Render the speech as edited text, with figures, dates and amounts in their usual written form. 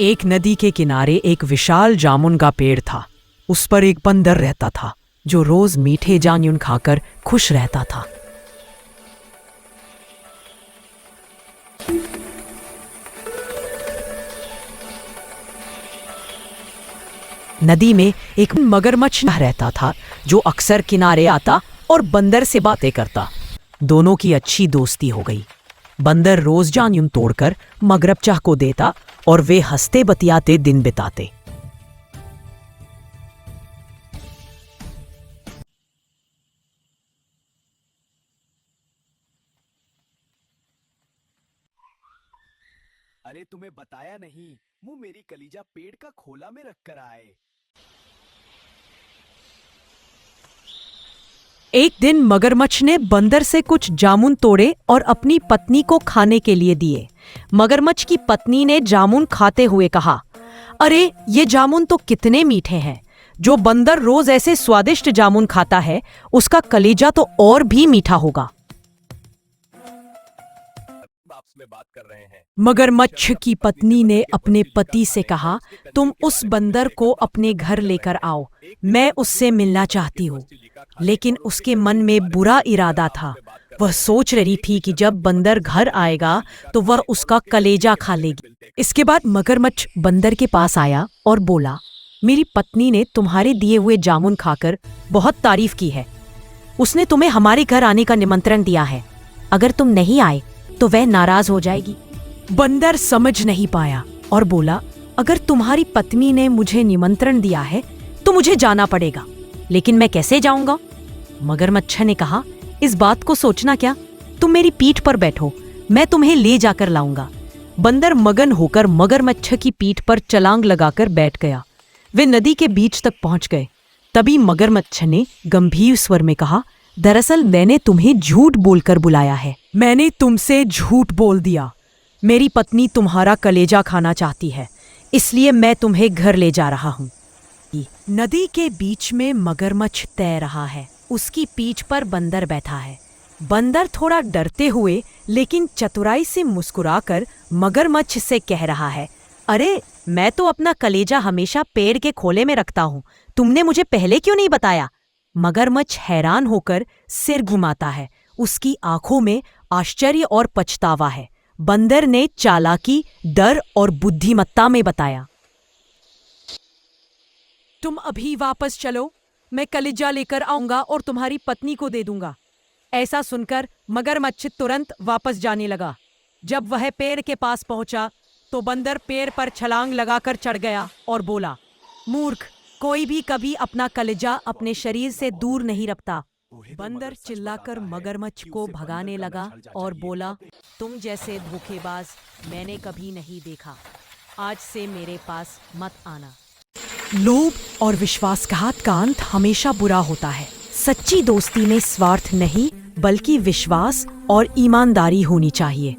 एक नदी के किनारे एक विशाल जामुन का पेड़ था। उस पर एक बंदर रहता था जो रोज मीठे जामुन खाकर खुश रहता था। नदी में एक मगरमच्छ रहता था जो अक्सर किनारे आता और बंदर से बातें करता। दोनों की अच्छी दोस्ती हो गई। बंदर रोज जामुन तोड़कर मगरमच्छ को देता और वे हंसते बतियाते दिन बिताते। अरे तुम्हें बताया नहीं, वो मेरी कलीजा पेड़ का खोला में रख कर आए। एक दिन मगरमच्छ ने बंदर से कुछ जामुन तोड़े और अपनी पत्नी को खाने के लिए दिए। मगरमच्छ की पत्नी ने जामुन खाते हुए कहा, अरे ये जामुन तो कितने मीठे हैं। जो बंदर रोज ऐसे स्वादिष्ट जामुन खाता है उसका कलेजा तो और भी मीठा होगा। आपस में बात कर रहे हैं। मगरमच्छ की पत्नी ने अपने पति से कहा, तुम उस बंदर को अपने घर लेकर आओ, मैं उससे मिलना चाहती हूँ। लेकिन उसके मन में बुरा इरादा था। वह सोच रही थी कि जब बंदर घर आएगा तो वह उसका कलेजा खा लेगी। इसके बाद मगरमच्छ बंदर के पास आया और बोला, मेरी पत्नी ने तुम्हारे दिए हुए जामुन खाकर बहुत तारीफ की है। उसने तुम्हें हमारे घर आने का निमंत्रण दिया है। अगर तुम नहीं आए तो वह नाराज हो जाएगी। बंदर समझ नहीं पाया और बोला, अगर तुम्हारी पत्नी ने मुझे निमंत्रण दिया है तो मुझे जाना पड़ेगा, लेकिन मैं कैसे जाऊंगा? मगरमच्छ ने कहा, इस बात को सोचना क्या, तुम मेरी पीठ पर बैठो, मैं तुम्हें ले जाकर लाऊंगा। बंदर मगन होकर मगरमच्छ की पीठ पर छलांग लगाकर बैठ गया। वे नदी के बीच तक पहुंच गए। तभी मगरमच्छ ने गंभीर स्वर में कहा, दरअसल मैंने तुम्हें झूठ बोलकर बुलाया है। मैंने तुमसे झूठ बोल दिया। मेरी पत्नी तुम्हारा कलेजा खाना चाहती है, इसलिए मैं तुम्हें घर ले जा रहा हूँ। नदी के बीच में मगरमच्छ तैर रहा है। उसकी पीठ पर बंदर बैठा है। बंदर थोड़ा डरते हुए लेकिन चतुराई से मुस्कुराकर मगरमच्छ से कह रहा है, अरे मैं तो अपना कलेजा हमेशा पेड़ के खोले में रखता हूँ, तुमने मुझे पहले क्यों नहीं बताया? मगरमच्छ हैरान होकर सिर घुमाता है। उसकी आंखों में आश्चर्य और पछतावा है। बंदर ने चालाकी, डर और बुद्धिमत्ता में बताया, तुम अभी वापस चलो, मैं कलेजा लेकर आऊंगा और तुम्हारी पत्नी को दे दूंगा। ऐसा सुनकर मगरमच्छ तुरंत वापस जाने लगा। जब वह पेड़ के पास पहुंचा तो बंदर पेड़ पर छलांग लगाकर चढ़ गया और बोला, मूर्ख, कोई भी कभी अपना कलेजा अपने शरीर से दूर नहीं रखता। बंदर चिल्लाकर मगरमच्छ को भगाने लगा और बोला, तुम जैसे धोखेबाज मैंने कभी नहीं देखा। आज से मेरे पास मत आना। लोभ और विश्वासघात का अंत हमेशा बुरा होता है। सच्ची दोस्ती में स्वार्थ नहीं बल्कि विश्वास और ईमानदारी होनी चाहिए।